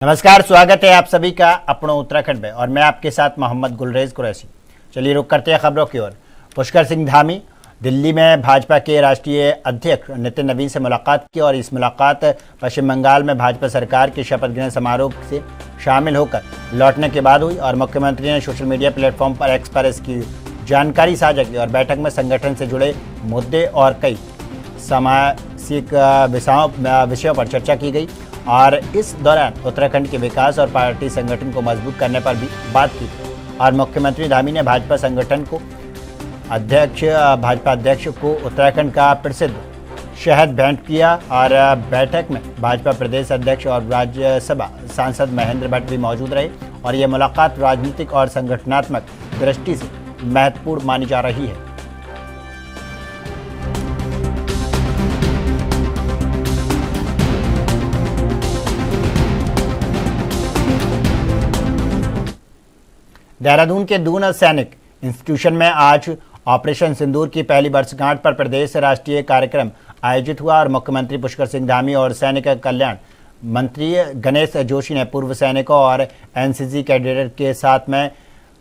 नमस्कार, स्वागत है आप सभी का अपना उत्तराखंड में और मैं आपके साथ मोहम्मद गुलरेज कुरैशी। चलिए रुक करते हैं खबरों की ओर। पुष्कर सिंह धामी दिल्ली में भाजपा के राष्ट्रीय अध्यक्ष नितिन नवीन से मुलाकात की और इस मुलाकात पश्चिम बंगाल में भाजपा सरकार के शपथ ग्रहण समारोह से शामिल होकर लौटने के बाद हुई और मुख्यमंत्री ने सोशल मीडिया प्लेटफॉर्म पर एक्स पर इसकी जानकारी साझा की और बैठक में संगठन से जुड़े मुद्दे और कई सामाजिक विषयों पर चर्चा की गई और इस दौरान उत्तराखंड के विकास और पार्टी संगठन को मजबूत करने पर भी बात की और मुख्यमंत्री धामी ने भाजपा संगठन को भाजपा अध्यक्ष को उत्तराखंड का प्रसिद्ध शहद भेंट किया और बैठक में भाजपा प्रदेश अध्यक्ष और राज्यसभा सांसद महेंद्र भट्ट भी मौजूद रहे और यह मुलाकात राजनीतिक और संगठनात्मक दृष्टि से महत्वपूर्ण मानी जा रही है। देहरादून के दून सैनिक इंस्टीट्यूशन में आज ऑपरेशन सिंदूर की पहली वर्षगांठ पर प्रदेश राष्ट्रीय कार्यक्रम आयोजित हुआ और मुख्यमंत्री पुष्कर सिंह धामी और सैनिक कल्याण मंत्री गणेश जोशी ने पूर्व सैनिकों और एनसीसी कैडेट के साथ में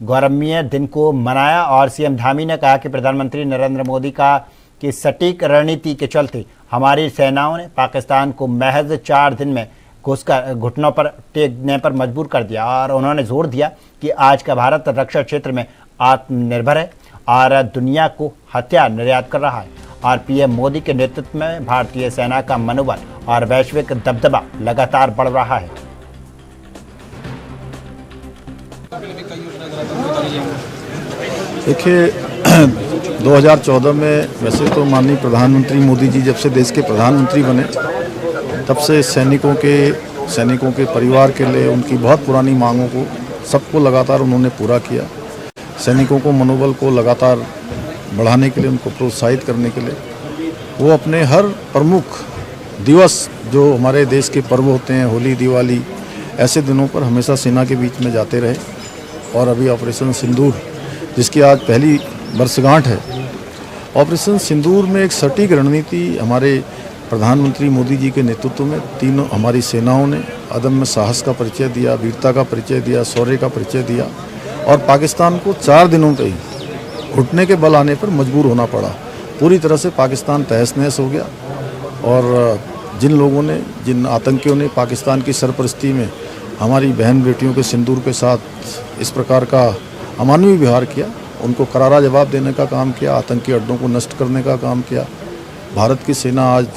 गौरवमय दिन को मनाया और सीएम धामी ने कहा कि प्रधानमंत्री नरेंद्र मोदी की सटीक रणनीति के चलते हमारी सेनाओं ने पाकिस्तान को महज 4 दिन में घुसकर घुटनों पर टेकने पर मजबूर कर दिया और उन्होंने जोर दिया कि आज का भारत रक्षा क्षेत्र में आत्मनिर्भर है और दुनिया को हथियार निर्यात कर रहा है और पीएम मोदी के नेतृत्व में भारतीय सेना का मनोबल और वैश्विक दबदबा लगातार बढ़ रहा है। देखिए 2014 में वैसे तो माननीय प्रधानमंत्री मोदी जी जब से देश के प्रधानमंत्री बने तब से सैनिकों के परिवार के लिए उनकी बहुत पुरानी मांगों को सबको लगातार उन्होंने पूरा किया। सैनिकों को मनोबल को लगातार बढ़ाने के लिए, उनको प्रोत्साहित करने के लिए वो अपने हर प्रमुख दिवस जो हमारे देश के पर्व होते हैं, होली, दिवाली, ऐसे दिनों पर हमेशा सेना के बीच में जाते रहे और अभी ऑपरेशन सिंदूर जिसकी आज पहली वर्षगांठ है, ऑपरेशन सिंदूर में एक सटीक रणनीति हमारे प्रधानमंत्री मोदी जी के नेतृत्व में तीनों हमारी सेनाओं ने अदम्य साहस का परिचय दिया, वीरता का परिचय दिया, शौर्य का परिचय दिया और पाकिस्तान को 4 दिनों पे ही घुटने के बल आने पर मजबूर होना पड़ा। पूरी तरह से पाकिस्तान तहस नहस हो गया और जिन आतंकियों ने पाकिस्तान की सरपरस्ती में हमारी बहन बेटियों के सिंदूर के साथ इस प्रकार का अमानवीय व्यवहार किया, उनको करारा जवाब देने का काम किया, आतंकी अड्डों को नष्ट करने का काम किया। भारत की सेना आज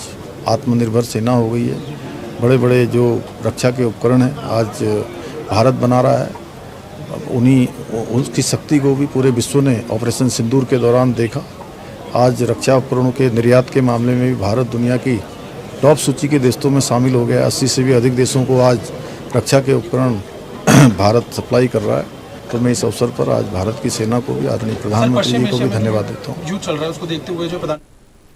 आत्मनिर्भर सेना हो गई है। बड़े बड़े जो रक्षा के उपकरण हैं आज भारत बना रहा है। उसकी शक्ति को भी पूरे विश्व ने ऑपरेशन सिंदूर के दौरान देखा। आज रक्षा उपकरणों के निर्यात के मामले में भी भारत दुनिया की टॉप सूची के देशों में शामिल हो गया। 80 से भी अधिक देशों को आज रक्षा के उपकरण भारत सप्लाई कर रहा है। तो मैं इस अवसर पर आज भारत की सेना को भी, आदरणीय प्रधानमंत्री जी को भी धन्यवाद देता हूँ। चल रहा है उसको देखते हुए जो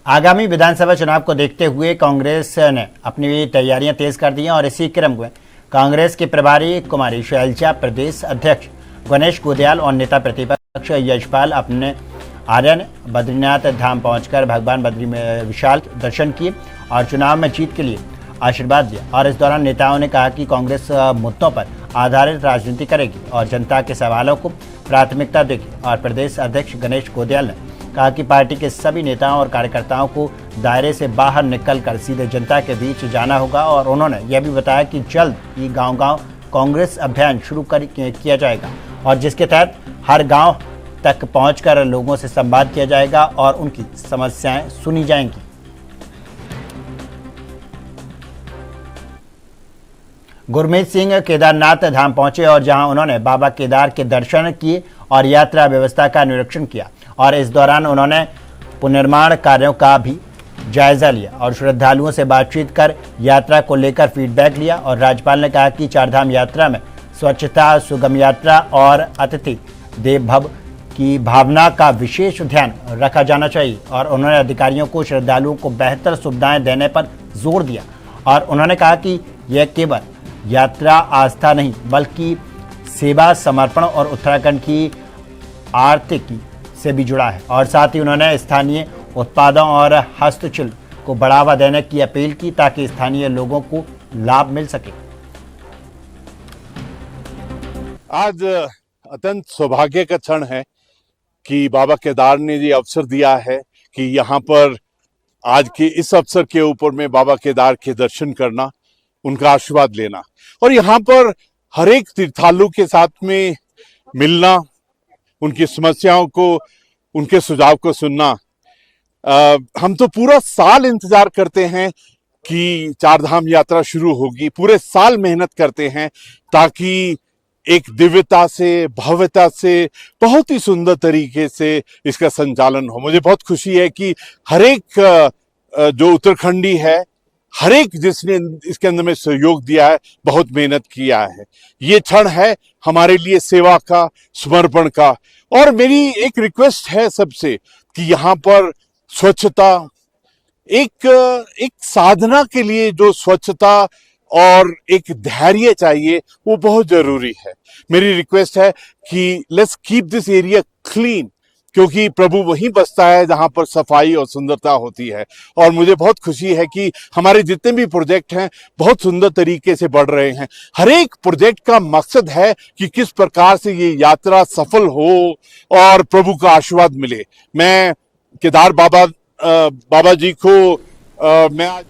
आगामी विधानसभा चुनाव को देखते हुए कांग्रेस ने अपनी तैयारियां तेज कर दी हैं और इसी क्रम में कांग्रेस के प्रभारी कुमारी शैलजा, प्रदेश अध्यक्ष गणेश गोदयाल और नेता प्रतिपक्ष यशपाल अपने आर्य ने बद्रीनाथ धाम पहुंचकर भगवान बद्री में विशाल दर्शन किए और चुनाव में जीत के लिए आशीर्वाद दिया और इस दौरान नेताओं ने कहा कि कांग्रेस मुद्दों पर आधारित राजनीति करेगी और जनता के सवालों को प्राथमिकता देगी और प्रदेश अध्यक्ष गणेश गोदयाल ने कहा कि पार्टी के सभी नेताओं और कार्यकर्ताओं को दायरे से बाहर निकलकर सीधे जनता के बीच जाना होगा और उन्होंने यह भी बताया कि जल्द ही गांव-गांव कांग्रेस अभियान शुरू किया जाएगा और जिसके तहत हर गांव तक पहुंचकर लोगों से संवाद किया जाएगा और उनकी समस्याएं सुनी जाएंगी। गुरमीत सिंह केदारनाथ धाम पहुंचे और जहां उन्होंने बाबा केदार के दर्शन किए और यात्रा व्यवस्था का निरीक्षण किया और इस दौरान उन्होंने पुनर्निर्माण कार्यों का भी जायजा लिया और श्रद्धालुओं से बातचीत कर यात्रा को लेकर फीडबैक लिया और राज्यपाल ने कहा कि चारधाम यात्रा में स्वच्छता, सुगम यात्रा और अतिथि देव भव की भावना का विशेष ध्यान रखा जाना चाहिए और उन्होंने अधिकारियों को श्रद्धालुओं को बेहतर सुविधाएं देने पर जोर दिया और उन्होंने कहा कि यह केवल यात्रा आस्था नहीं बल्कि सेवा, समर्पण और उत्तराखंड की आर्थिकी से भी जुड़ा है और साथ ही उन्होंने स्थानीय उत्पादों और हस्तशिल्प को बढ़ावा देने की अपील की ताकि स्थानीय लोगों को लाभ मिल सके। आज अत्यंत सौभाग्य का क्षण है कि बाबा केदार ने ये अवसर दिया है कि यहाँ पर आज के इस अवसर के ऊपर में बाबा केदार के दर्शन करना, उनका आशीर्वाद लेना और यहाँ पर हर एक तीर्थालु के साथ में मिलना, उनकी समस्याओं को, उनके सुझाव को सुनना। हम तो पूरा साल इंतजार करते हैं कि चार धाम यात्रा शुरू होगी, पूरे साल मेहनत करते हैं ताकि एक दिव्यता से, भव्यता से, बहुत ही सुंदर तरीके से इसका संचालन हो। मुझे बहुत खुशी है कि हर एक जो उत्तराखंडी है, हर एक जिसने इसके अंदर में सहयोग दिया है, बहुत मेहनत किया है। ये क्षण है हमारे लिए सेवा का, समर्पण का। और मेरी एक रिक्वेस्ट है सबसे कि यहाँ पर स्वच्छता, एक साधना के लिए जो स्वच्छता और एक धैर्य चाहिए वो बहुत जरूरी है। मेरी रिक्वेस्ट है कि let's keep this area clean, क्योंकि प्रभु वहीं बसता है जहां पर सफाई और सुंदरता होती है। और मुझे बहुत खुशी है कि हमारे जितने भी प्रोजेक्ट हैं बहुत सुंदर तरीके से बढ़ रहे हैं। हर एक प्रोजेक्ट का मकसद है कि किस प्रकार से ये यात्रा सफल हो और प्रभु का आशीर्वाद मिले। मैं केदार बाबा जी को मैं आज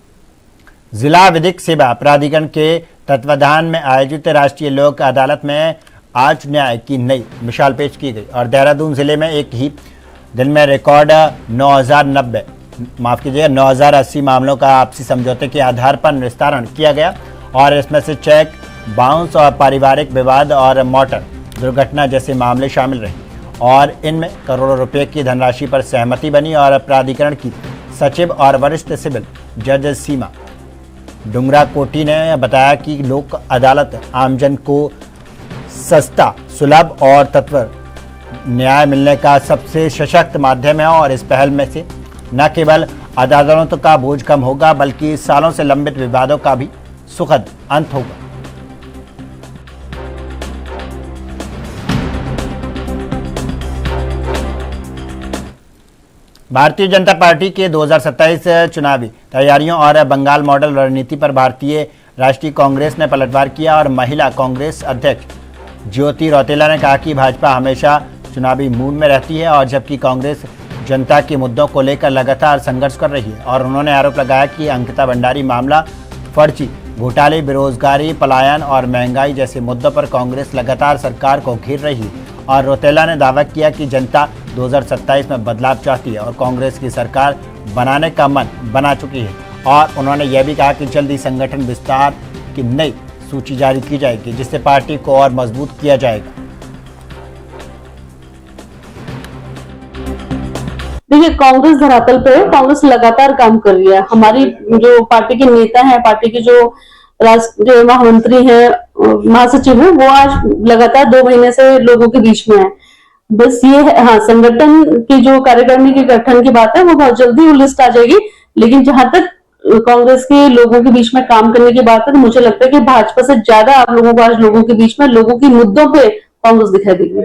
जिला विधिक सेवा प्राधिकरण के तत्वाधान में आयोजित राष्ट्रीय लोक अदालत में आज न्याय की नई मिसाल पेश की गई और देहरादून जिले में एक ही दिन में रिकॉर्ड 9,080 मामलों का आपसी समझौते के आधार पर निस्तारण किया गया और इसमें से चेक बाउंस और पारिवारिक विवाद और मोटर दुर्घटना जैसे मामले शामिल रहे और इनमें करोड़ों रुपए की धनराशि पर सहमति बनी और प्राधिकरण की सचिव और वरिष्ठ सिविल जज सीमा डुंगरा कोटी ने बताया कि लोक अदालत आमजन को सस्ता, सुलभ और तत्पर न्याय मिलने का सबसे सशक्त माध्यम है और इस पहल में से न केवल अदालतों का बोझ कम होगा बल्कि सालों से लंबित विवादों का भी सुखद अंत होगा। भारतीय जनता पार्टी के 2027 चुनावी तैयारियों और बंगाल मॉडल रणनीति पर भारतीय राष्ट्रीय कांग्रेस ने पलटवार किया और महिला कांग्रेस अध्यक्ष ज्योति रौतेला ने कहा कि भाजपा हमेशा चुनावी मूड में रहती है और जबकि कांग्रेस जनता के मुद्दों को लेकर लगातार संघर्ष कर रही है। और उन्होंने आरोप लगाया कि अंकिता भंडारी मामला, फर्जी घोटाले, बेरोजगारी, पलायन और महंगाई जैसे मुद्दों पर कांग्रेस लगातार सरकार को घेर रही है। और रौतेला ने दावा किया कि जनता 2027 में बदलाव चाहती है और कांग्रेस की सरकार बनाने का मन बना चुकी है। और उन्होंने यह भी कहा कि जल्द ही संगठन विस्तार की नई सूची जारी की जाएगी जिससे पार्टी को और मजबूत किया जाएगा। देखिए, कांग्रेस धरातल पे कांग्रेस लगातार काम कर रही है। हमारी जो पार्टी के नेता हैं, पार्टी के जो राष्ट्रीय महामंत्री हैं, महासचिव हैं, वो आज लगातार 2 महीने से लोगों के बीच में है। बस ये है, हाँ, संगठन की जो कार्यकारिणी के गठन की बात है वो बहुत जल्दी वो लिस्ट आ जाएगी। लेकिन जहां तक कांग्रेस के लोगों के बीच में काम करने की बात है तो मुझे लगता है कि भाजपा से ज्यादा आप लोगों को आज लोगों के बीच में लोगों के मुद्दों पे कांग्रेस दिखाई देगी।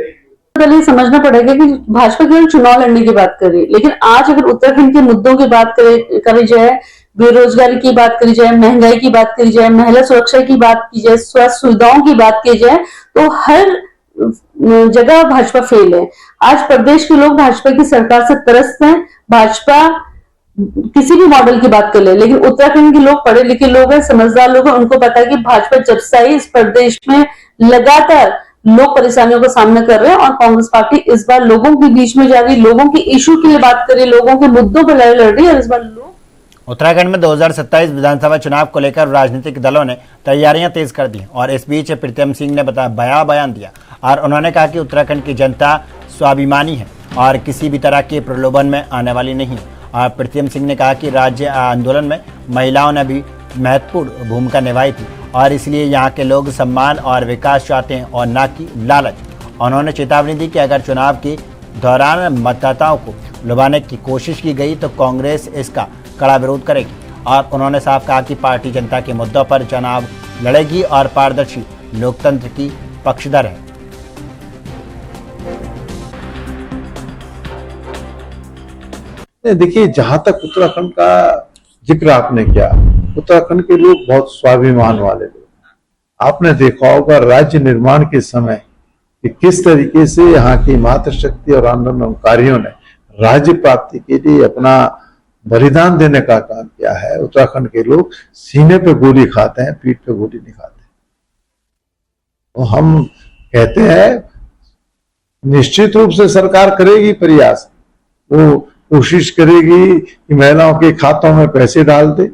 पहले समझना पड़ेगा कि भाजपा केवल चुनाव लड़ने की बात कर रही है, लेकिन आज अगर उत्तराखंड के मुद्दों की बात करी जाए, बेरोजगारी की बात करी जाए, महंगाई की बात करी जाए, महिला सुरक्षा की बात की जाए, स्वास्थ्य सुविधाओं की बात की जाए, तो हर जगह भाजपा फेल है। आज प्रदेश के लोग भाजपा की सरकार से त्रस्त हैं। भाजपा किसी भी मॉडल की बात कर ले, लेकिन उत्तराखंड के लोग पढ़े लिखे लोग हैं, समझदार लोग हैं, उनको पता है कि भाजपा जब से आई इस प्रदेश में लगातार लोग परेशानियों का सामना कर रहे हैं और कांग्रेस पार्टी इस बार लोगों के बीच में जा रही, लोगों के इशू के लिए बात कर रही, लोगों के मुद्दों पर लड़ रही है। और इस बार उत्तराखंड में 2027 विधानसभा चुनाव को लेकर राजनीतिक दलों ने तैयारियां तेज कर दी और इस बीच प्रीतम सिंह ने बयान दिया और उन्होंने कहा कि उत्तराखंड की जनता स्वाभिमानी है और किसी भी तरह के प्रलोभन में आने वाली नहीं है। और प्रीतम सिंह ने कहा कि राज्य आंदोलन में महिलाओं ने भी महत्वपूर्ण भूमिका निभाई थी और इसलिए यहाँ के लोग सम्मान और विकास चाहते हैं और न कि लालच। उन्होंने चेतावनी दी कि अगर चुनाव के दौरान मतदाताओं को लुभाने की कोशिश की गई तो कांग्रेस इसका कड़ा विरोध करेगी। और उन्होंने साफ कहा कि पार्टी जनता के मुद्दों पर चुनाव लड़ेगी और पारदर्शी लोकतंत्र की पक्षधर है। देखिए, जहां तक उत्तराखंड का जिक्र आपने किया, उत्तराखंड के लोग बहुत स्वाभिमान वाले लोग। आपने देखा होगा राज्य निर्माण के समय कि किस तरीके से यहाँ की मातृशक्ति और आंदोलनकारियों ने राज्य प्राप्ति के लिए अपना बलिदान देने का काम किया है। उत्तराखंड के लोग सीने पे गोली खाते हैं, पीठ पे गोली नहीं खाते। तो हम कहते हैं निश्चित रूप से सरकार करेगी प्रयास, वो कोशिश करेगी कि महिलाओं के खातों में पैसे डाल दे,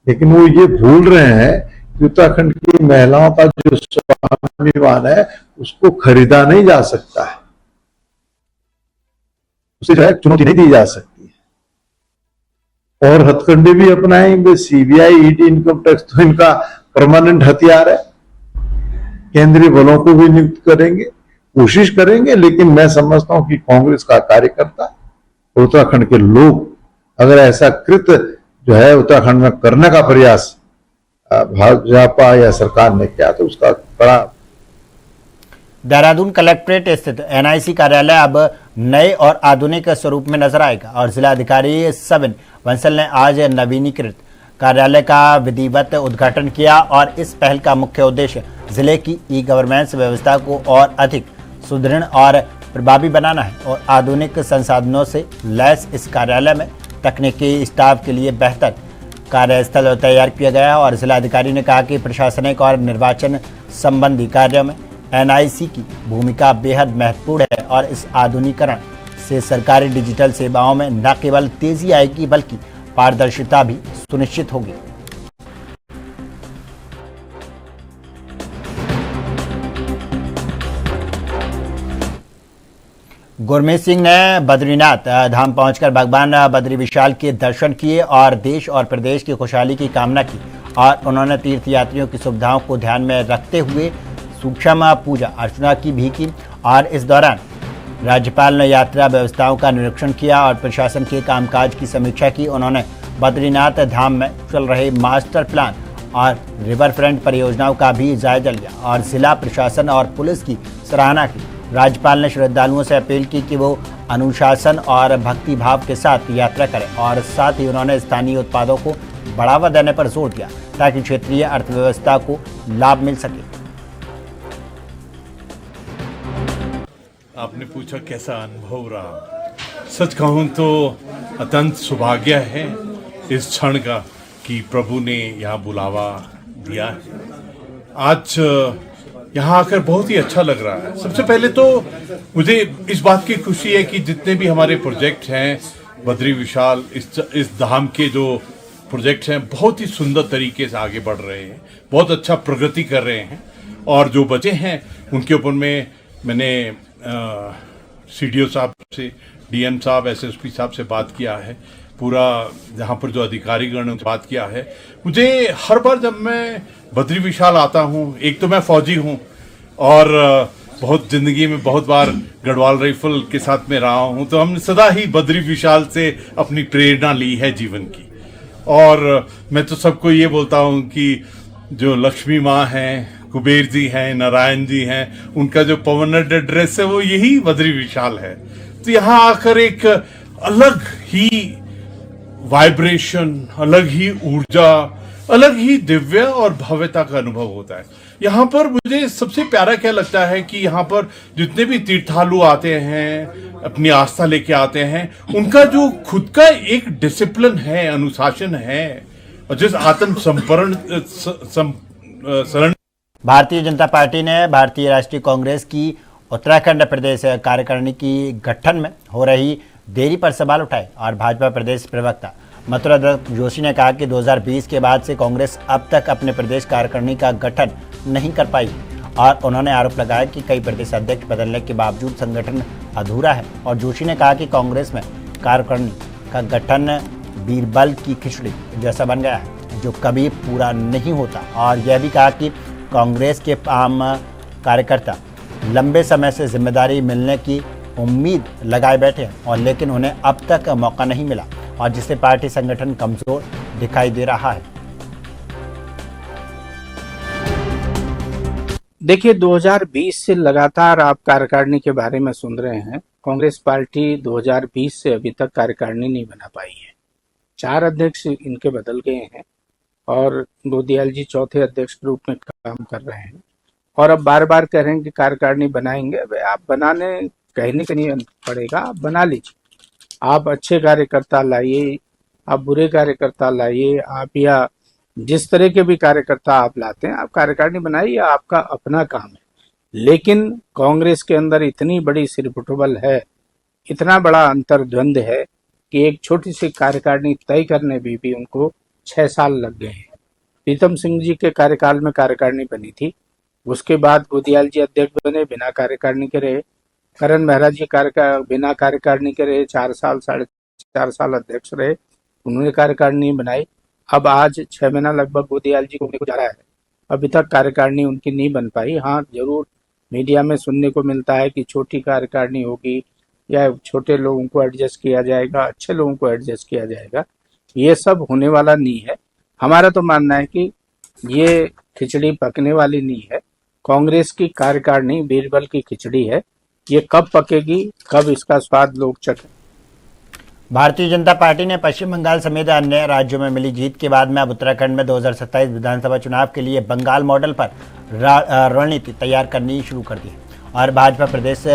लेकिन वो ये भूल रहे हैं कि उत्तराखंड की महिलाओं का जो स्वाभिमान है उसको खरीदा नहीं जा सकता है, उसे जो है चुनौती नहीं दी जा सकती है। और हथकंडे भी अपनाएंगे, सीबीआई, ईडी, इनकम टैक्स तो इनका परमानेंट हथियार है। केंद्रीय बलों को भी नियुक्त करेंगे, कोशिश करेंगे, लेकिन मैं समझता हूं कि कांग्रेस का कार्यकर्ता, उत्तराखंड के लोग अगर ऐसा कृत्य जो है उत्तराखंड में करने का प्रयास भाजपा या सरकार ने किया तो उसका बड़ा। देहरादून कलेक्ट्रेट स्थित एनआईसी कार्यालय अब नए और आधुनिक स्वरूप में नजर आएगा और जिलाधिकारी सविन बंसल ने आज नवीनीकृत कार्यालय का विधिवत उद्घाटन किया और इस पहल का मुख्य उद्देश्य जिले की ई गवर्नेंस व्यवस्था को और अधिक सुदृढ़ और प्रभावी बनाना है और आधुनिक संसाधनों से लैस इस कार्यालय में तकनीकी स्टाफ के लिए बेहतर कार्यस्थल तैयार किया गया और जिलाधिकारी ने कहा कि प्रशासनिक और निर्वाचन संबंधी कार्यों में एनआईसी की भूमिका बेहद महत्वपूर्ण है और इस आधुनिकीकरण से सरकारी डिजिटल सेवाओं में न केवल तेजी आएगी बल्कि पारदर्शिता भी सुनिश्चित होगी। गुरमीत सिंह ने बद्रीनाथ धाम पहुंचकर भगवान बद्री विशाल के दर्शन किए और देश और प्रदेश की खुशहाली की कामना की और उन्होंने तीर्थयात्रियों की सुविधाओं को ध्यान में रखते हुए सूक्ष्म पूजा अर्चना की भी की और इस दौरान राज्यपाल ने यात्रा व्यवस्थाओं का निरीक्षण किया और प्रशासन के कामकाज की समीक्षा की। उन्होंने बद्रीनाथ धाम में चल रहे मास्टर प्लान और रिवर फ्रंट परियोजनाओं का भी जायजा लिया और जिला प्रशासन और पुलिस की सराहना की। राज्यपाल ने श्रद्धालुओं से अपील की कि वो अनुशासन और भक्ति भाव के साथ यात्रा करें और साथ ही उन्होंने स्थानीय उत्पादों को बढ़ावा देने पर जोर दिया ताकि क्षेत्रीय अर्थव्यवस्था को लाभ मिल सके। आपने पूछा कैसा अनुभव रहा। सच कहूं तो अत्यंत सौभाग्य है इस क्षण का कि प्रभु ने यहाँ बुलावा दिया है। आज यहाँ आकर बहुत ही अच्छा लग रहा है। सबसे पहले तो मुझे इस बात की खुशी है कि जितने भी हमारे प्रोजेक्ट हैं बद्री विशाल इस धाम के जो प्रोजेक्ट्स हैं बहुत ही सुंदर तरीके से आगे बढ़ रहे हैं, बहुत अच्छा प्रगति कर रहे हैं और जो बचे हैं उनके ऊपर में मैंने सीडीओ साहब से, डीएम साहब, एसएसपी साहब से बात किया है, पूरा यहाँ पर जो अधिकारीगण से बात किया है। मुझे हर बार जब मैं बद्री विशाल आता हूँ, एक तो मैं फौजी हूँ और बहुत जिंदगी में बहुत बार गढ़वाल राइफल के साथ में रहा हूँ, तो हमने सदा ही बद्री विशाल से अपनी प्रेरणा ली है जीवन की। और मैं तो सबको ये बोलता हूँ कि जो लक्ष्मी माँ हैं, कुबेर जी हैं, नारायण जी हैं, उनका जो परमानेंट एड्रेस है वो यही बद्री विशाल है। तो यहाँ आकर एक अलग ही वाइब्रेशन, अलग ही ऊर्जा, अलग ही दिव्य और भव्यता का अनुभव होता है। यहाँ पर मुझे सबसे प्यारा क्या लगता है कि यहाँ पर जितने भी तीर्थालु आते हैं, अपनी आस्था लेके आते हैं, उनका जो खुद का एक डिसिप्लिन है, अनुशासन है और जिस आत्म शरण। भारतीय जनता पार्टी ने भारतीय राष्ट्रीय कांग्रेस की उत्तराखंड प्रदेश कार्यकारिणी की गठन में हो रही देरी पर सवाल उठाए और भाजपा प्रदेश प्रवक्ता मथुरा दत्त जोशी ने कहा कि 2020 के बाद से कांग्रेस अब तक अपने प्रदेश कार्यकारिणी का गठन नहीं कर पाई और उन्होंने आरोप लगाया कि कई प्रदेश अध्यक्ष बदलने के बावजूद संगठन अधूरा है और जोशी ने कहा कि कांग्रेस में कार्यकारिणी का गठन बीरबल की खिचड़ी जैसा बन गया है जो कभी पूरा नहीं होता और यह भी कहा कि कांग्रेस के आम कार्यकर्ता लंबे समय से जिम्मेदारी मिलने की उम्मीद लगाए बैठे हैं और लेकिन उन्हें अब तक मौका नहीं मिला और जिससे पार्टी संगठन कमजोर दिखाई दे रहा है। देखिए 2020 से लगातार आप कार्यकारिणी के बारे में सुन रहे हैं। कांग्रेस पार्टी 2020 से अभी तक कार्यकारिणी नहीं बना पाई है। 4 अध्यक्ष इनके बदल गए हैं और दो दयाल जी चौथे अध्यक्ष के रूप में काम कर रहे हैं। और अब बार बार कह रहे हैं कि कार्यकारिणी बनाएंगे। अबे आप बनाने कहने का नहीं पड़ेगा, आप बना लीजिए। आप अच्छे कार्यकर्ता लाइए, आप बुरे कार्यकर्ता लाइए, आप या जिस तरह के भी कार्यकर्ता आप लाते हैं, आप कार्यकारिणी बनाइए, आपका अपना काम है। लेकिन कांग्रेस के अंदर इतनी बड़ी सिरपुटबल है, इतना बड़ा अंतर्द्वंद है कि एक छोटी सी कार्यकारिणी तय करने में भी उनको 6 साल लग गए हैं। प्रीतम सिंह जी के कार्यकाल में कार्यकारिणी बनी थी, उसके बाद गोदियाल जी अध्यक्ष बने, बिना कार्यकारिणी के रहे। करण मेहरा जी बिना कार्यकारिणी के रहे, 4 साल 4.5 साल अध्यक्ष रहे, उन्होंने कार्यकारिणी बनाई। अब आज 6 महीना लगभग गोदियाल जी को होने को जा रहा है, अभी तक कार्यकारिणी उनकी नहीं बन पाई। हाँ, जरूर मीडिया में सुनने को मिलता है कि छोटी कार्यकारिणी होगी या छोटे लोगों को एडजस्ट किया जाएगा, अच्छे लोगों को एडजस्ट किया जाएगा। ये सब होने वाला नहीं है। हमारा तो मानना है कि ये खिचड़ी पकने वाली नहीं है। कांग्रेस की कार्यकारिणी बीरबल की खिचड़ी है, ये कब पकेगी, कब इसका स्वाद लोग चखें। भारतीय जनता पार्टी ने पश्चिम बंगाल समेत अन्य राज्यों में मिली जीत के बाद में अब उत्तराखंड में 2027 विधानसभा चुनाव के लिए बंगाल मॉडल पर रणनीति तैयार करनी शुरू कर दी है। और भाजपा प्रदेश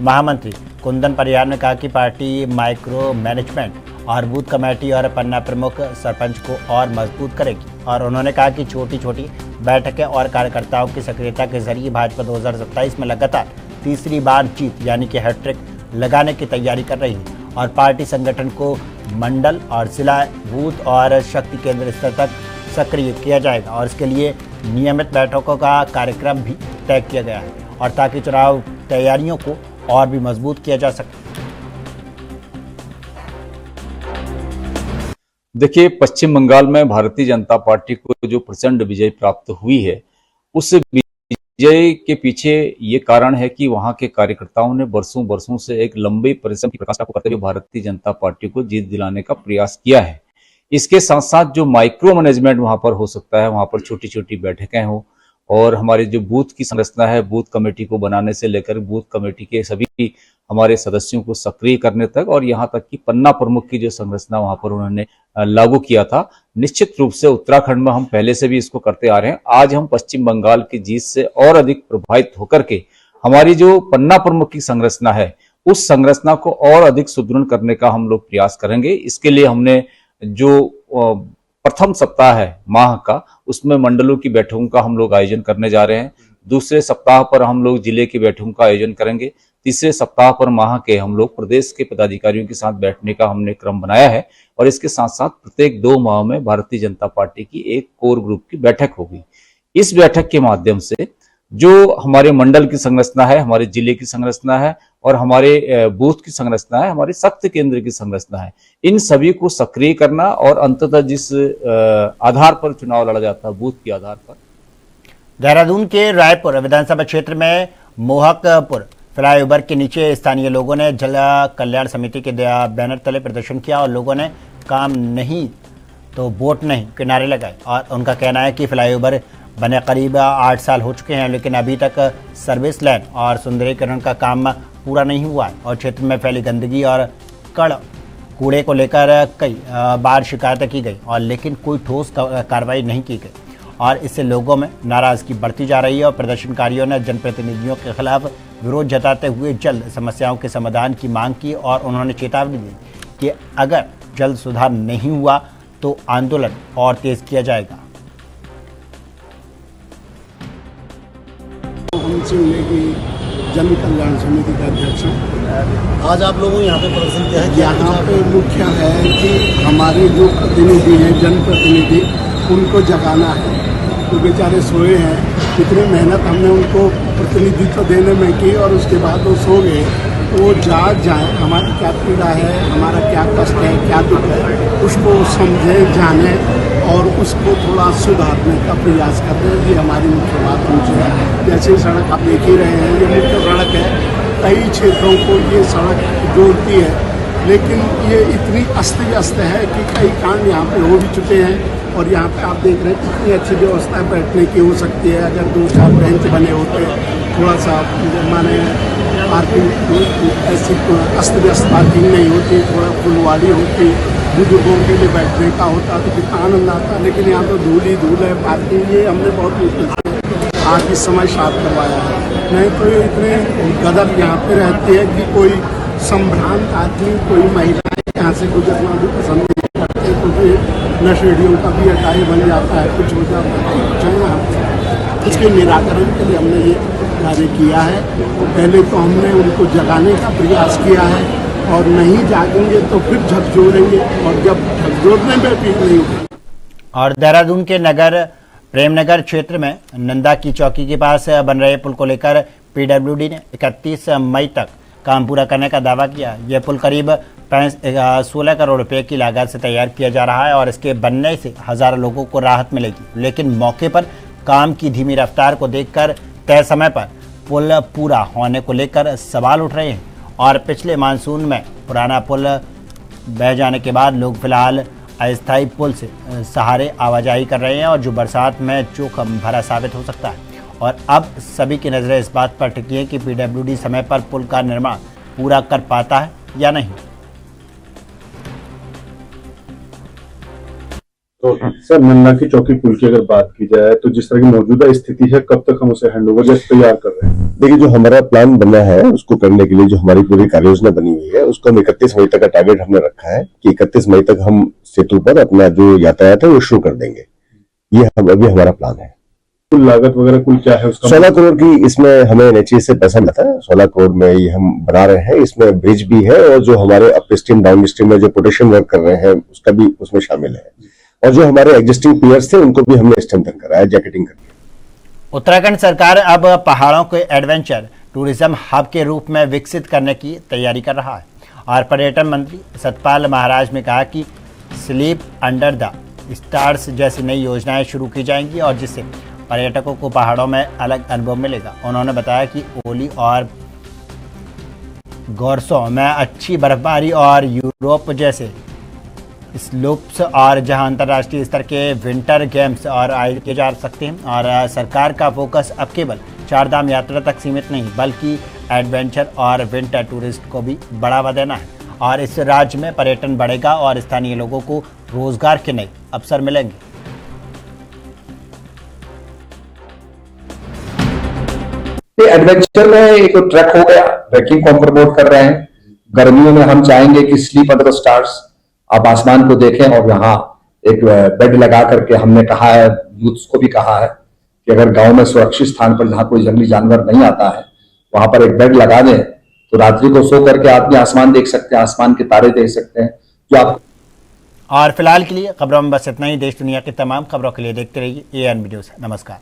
महामंत्री कुंदन परियार ने कहा कि पार्टी माइक्रो मैनेजमेंट और बूथ कमेटी और पन्ना प्रमुख सरपंच को और मजबूत करेगी। और उन्होंने कहा कि छोटी छोटी बैठकें और कार्यकर्ताओं की सक्रियता के जरिए भाजपा 2027 में लगातार तीसरी बार जीत यानी कि हैट्रिक लगाने की तैयारी कर रही है। और पार्टी संगठन को मंडल और जिला बूथ और शक्ति केंद्र स्तर तक सक्रिय किया जाएगा और इसके लिए नियमित बैठकों का कार्यक्रम भी तय किया गया है और ताकि चुनाव तैयारियों को और भी मजबूत किया जा सके। देखिए, पश्चिम बंगाल में भारतीय जनता पार्टी को जो प्रचंड विजय प्राप्त हुई है, उस विजय के पीछे ये कारण है कि वहां के कार्यकर्ताओं ने वर्षों से एक लंबे परिश्रम की प्रकाशा को करते हुए भारतीय जनता पार्टी को जीत दिलाने का प्रयास किया है। इसके साथ साथ जो माइक्रो मैनेजमेंट वहां पर हो सकता है, वहां पर छोटी छोटी बैठकें हो और हमारे जो बूथ की संरचना है, बूथ कमेटी को बनाने से लेकर बूथ कमेटी के सभी हमारे सदस्यों को सक्रिय करने तक और यहाँ तक कि पन्ना प्रमुख की जो संरचना वहां पर उन्होंने लागू किया था। निश्चित रूप से उत्तराखंड में हम पहले से भी इसको करते आ रहे हैं। आज हम पश्चिम बंगाल की जीत से और अधिक प्रभावित होकर के हमारी जो पन्ना प्रमुख की संरचना है, उस संरचना को और अधिक सुदृढ़ करने का हम लोग प्रयास करेंगे। इसके लिए हमने जो प्रथम सप्ताह है माह का, उसमें मंडलों की बैठकों का हम लोग आयोजन करने जा रहे हैं। दूसरे सप्ताह पर हम लोग जिले की बैठकों का आयोजन करेंगे। तीसरे सप्ताह पर माह के हम लोग प्रदेश के पदाधिकारियों के साथ बैठने का हमने क्रम बनाया है और इसके साथ साथ प्रत्येक 2 माह में भारतीय जनता पार्टी की एक कोर ग्रुप की बैठक होगी। इस बैठक के माध्यम से जो हमारे मंडल की संरचना है, हमारे जिले की संरचना है और हमारे बूथ की संरचना है, हमारे शक्ति केंद्र की संरचना है, इन सभी को सक्रिय करना और अंततः जिस आधार पर चुनाव लड़ा जाता है, बूथ के आधार पर। देहरादून के रायपुर विधानसभा क्षेत्र में मोहकपुर फ्लाईओवर के नीचे स्थानीय लोगों ने जल कल्याण समिति के बैनर तले प्रदर्शन किया और लोगों ने काम नहीं तो वोट नहीं के नारे लगाए। और उनका कहना है कि फ्लाईओवर बने करीब 8 साल हो चुके हैं लेकिन अभी तक सर्विस लाइन और सुंदरीकरण का काम पूरा नहीं हुआ है और क्षेत्र में फैली गंदगी और कूड़े को लेकर कई बार शिकायतें की गई और लेकिन कोई ठोस कार्रवाई नहीं की गई और इससे लोगों में नाराजगी बढ़ती जा रही है और प्रदर्शनकारियों ने जनप्रतिनिधियों के खिलाफ विरोध जताते हुए जल्द समस्याओं के समाधान की मांग की और उन्होंने चेतावनी दी कि अगर जल्द सुधार नहीं हुआ तो आंदोलन और तेज किया जाएगा। जन कल्याण समिति का अध्यक्ष हैं। आज आप लोगों ने यहाँ पे प्रदर्शन किया है। यहाँ पे मुख्य है कि हमारे जो प्रतिनिधि हैं, जनप्रतिनिधि, उनको जगाना है। तो बेचारे सोए हैं, कितनी मेहनत हमने उनको प्रतिनिधित्व देने में की और उसके बाद वो सो गए। तो वो जाग जाएं, हमारी क्या पीड़ा है, हमारा क्या कष्ट है, क्या दुख है, उसको समझें, जानें और उसको थोड़ा सुधारने का प्रयास करते हैं। ये हमारी मुख्य बात मुझे है। जैसे सड़क आप देख ही रहे हैं, ये मुख्य सड़क है, कई क्षेत्रों को ये सड़क जोड़ती है लेकिन ये इतनी अस्त व्यस्त है कि कई कांड यहाँ पे हो भी चुके हैं। और यहाँ पे आप देख रहे हैं कितनी अच्छी व्यवस्था बैठने की हो सकती है। अगर 2-4 बेंच बने होते, थोड़ा सा माने पार्किंग ऐसी अस्त व्यस्त पार्किंग नहीं होती, थोड़ा फुलवाड़ी होती, बुजुर्गों के लिए बैठने का होता तो कितना आनंद आता। लेकिन यहाँ तो धूल ही धूल है, पार्किंग ये हमने बहुत मुश्किल से आज इस समय साफ करवाया है। नहीं तो ये इतने गदर यहाँ पे रहती है कि कोई संभ्रांत आदमी, कोई महिलाएं यहाँ से गुजरना भी पसंद नहीं करते, तो फिर नशेड़ियों का भी अटाई बन जाता है, कुछ हो जाता है। चलना इसके निराकरण के लिए हमने ये कार्य किया है। पहले तो हमने उनको जगाने का प्रयास किया है और नहीं जागेंगे तो फिर झकझोरेंगे, और जब झकझोरने में ठीक नहीं होगा। और देहरादून के नगर प्रेमनगर क्षेत्र में नंदा की चौकी के पास बन रहे पुल को लेकर पीडब्ल्यूडी ने 31 मई तक काम पूरा करने का दावा किया। यह पुल करीब 16 करोड़ रुपए की लागत से तैयार किया जा रहा है और इसके बनने से हजारों लोगों को राहत मिलेगी। लेकिन मौके पर काम की धीमी रफ्तार को देखकर तय समय पर पुल पूरा होने को लेकर सवाल उठ रहे हैं और पिछले मानसून में पुराना पुल बह जाने के बाद लोग फिलहाल अस्थायी पुल से सहारे आवाजाही कर रहे हैं और जो बरसात में जोखिम भरा साबित हो सकता है। और अब सभी की नजरें इस बात पर टिकी है कि पीडब्ल्यूडी समय पर पुल का निर्माण पूरा कर पाता है या नहीं। तो सर, नन्ना की चौकी पुल की अगर बात की जाए तो जिस तरह की मौजूदा स्थिति है, कब तक हम उसे हैंडओवर जैसे तैयार कर रहे हैं? देखिए, जो हमारा प्लान बना है उसको करने के लिए जो हमारी पूरी कार्य योजना बनी हुई है उसको हम 31 मई तक का टारगेट हमने रखा है कि 31 मई तक हम सेतु पर अपना जो यातायात है वो शुरू कर देंगे। ये अभी हमारा प्लान है। कुल लागत वगैरह कुल क्या है उसका? 16 करोड़ की इसमें हमें एनएचए से पैसा मिला था। 16 करोड़ में ये हम बना रहे हैं। इसमें ब्रिज भी है और जो हमारे अप स्ट्रीम डाउन स्ट्रीम में जो पोटेशियम वर्क कर रहे हैं उसका भी उसमें शामिल है। और जो हमारे एग्जिस्टिंग पियर्स थे उनको भी हमने स्ट्रेंथन कराया, जैकेटिंग करके। उत्तराखंड सरकार अब पहाड़ों को एडवेंचर टूरिज्म हब के रूप में विकसित करने की तैयारी कर रहा है और पर्यटन मंत्री सतपाल महाराज ने कहा कि स्लीप अंडर द स्टार्स जैसी नई योजनाएं शुरू की जाएंगी और जिससे पर्यटकों को पहाड़ों में अलग अनुभव मिलेगा। उन्होंने बताया कि ओली और गोरसों में अच्छी बर्फबारी और यूरोप जैसे स्लोप्स और जहां अंतर्राष्ट्रीय स्तर के विंटर गेम्स और आयोजित किए जा सकते हैं। और सरकार का फोकस अब केवल चारधाम यात्रा तक सीमित नहीं बल्कि एडवेंचर और विंटर टूरिस्ट को भी बढ़ावा देना है और इस राज्य में पर्यटन बढ़ेगा और स्थानीय लोगों को रोजगार के नए अवसर मिलेंगे। एडवेंचर में एक ट्रैक हो गया, ट्रैकिंग को हम प्रमोट कर रहे हैं। गर्मियों में हम चाहेंगे कि स्लीप अंडर द स्टार्स, आप आसमान को देखें और यहाँ एक बेड लगा करके हमने कहा है, यूथ को भी कहा है कि अगर गांव में सुरक्षित स्थान पर जहाँ कोई जंगली जानवर नहीं आता है वहां पर एक बेड लगा दें तो रात्रि को सो करके आदमी आसमान देख सकते हैं, आसमान के तारे देख सकते हैं जो आप। और फिलहाल के लिए खबरों में बस इतना ही। देश दुनिया की तमाम खबरों के लिए देखते रहिए ANB न्यूज़। नमस्कार।